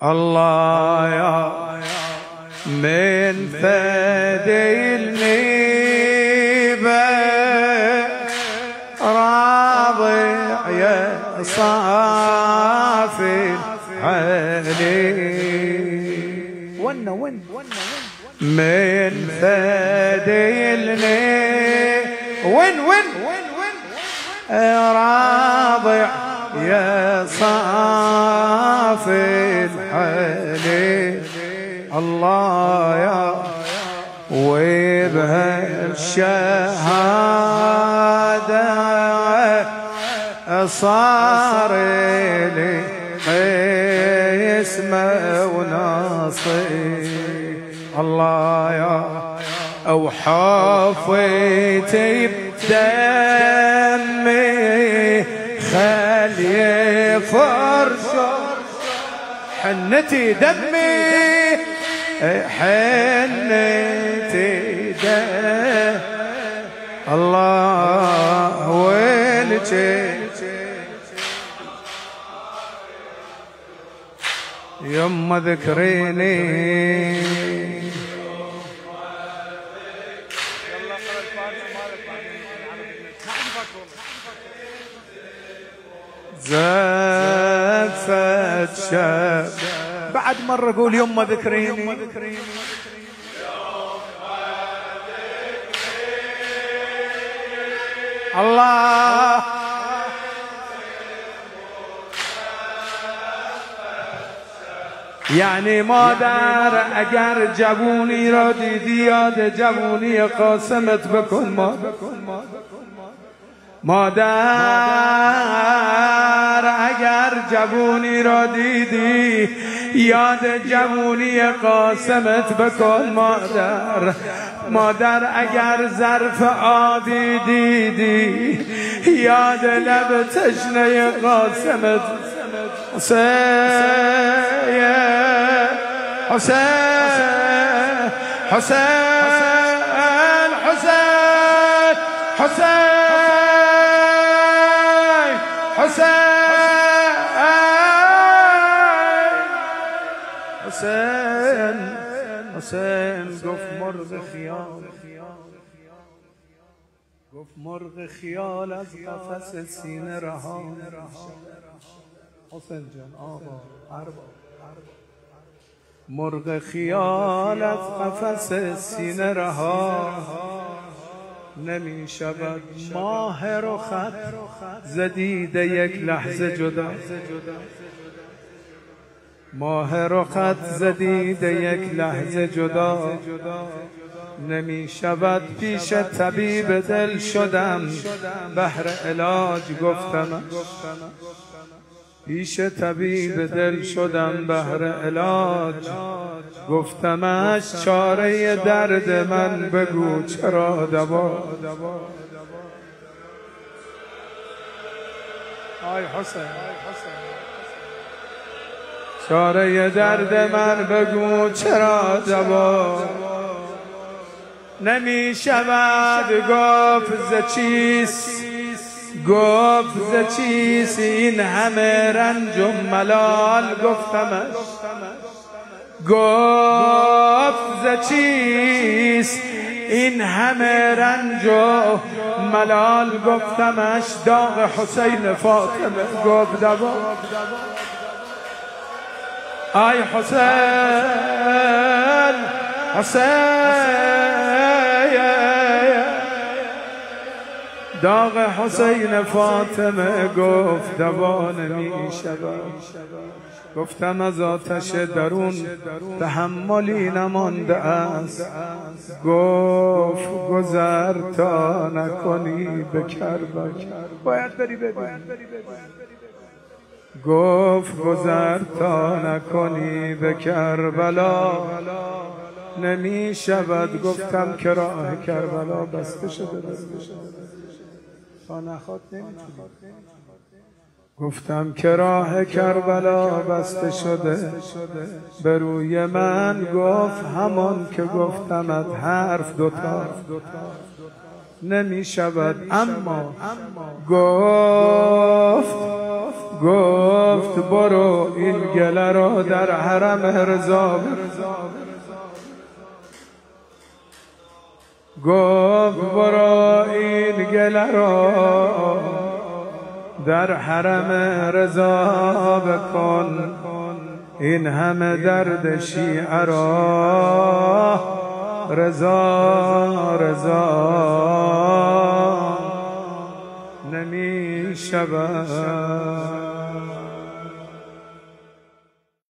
الله يا من فدي النيبة راضع يا صافي علي من فدي النيبة راضع يا صافي الحلي الله يا وبها الشهادة صار لي اسمه وناصي الله يا او حفيتي بدمي خلي فرش حنتي دمي حنتي دمي الله وينك يما ذكريني زفت شاب بعد مرة قول يما ذكريني الله يعني مادر اگر جوونی را دیدی یاد جوونی قاسمت بکن مادر اگر جوونی را دیدی یاد جوونی قاسمت بکن مادر اگر ظرف آبی دیدی یاد لب تشنه قاسمت حسين قف مرغ خيال قف مرغ خيال از قفس سینه رها حسين جان آقا مرغ خیال از قفس سینه رها نمی شود ماه رخت زدید یک لحظه جدا ماه رخت زدید یک لحظه جدا نمی شود پیش طبیب دل شدم بهر علاج گفتم پیش طبیب دل شدم بهر علاج گفتمش چاره درد من بگو چرا دوا آی حسین چاره درد من بگو چرا دوا نمی شود گفت ز چیست این همه رنج و ملال گفتمش گفت ز چیست این همه رنج و ملال گفتمش داغ حسین فاطمه گفت دوا آی حسین داغ حسین فاطمه گفت دوا نمی شود گفتم از آتش درون تحملی نمانده است گفت گذر تا نکنی به کربلا باید بری ببین گفت گذر تا نکنی به کربلا نمی شود گفتم که راه کربلا بسته شده تا نخواد نمیتونی گفتم که راه کربلا بسته شده به روی من گفت همان که گفتمت حرف دوتا نمی شود اما گفت گفت برو این گله را در حرم رضا، گفت برو این گله را در حرم رضا بکن، این همه درد شیعه را رضا رضا نمی شود.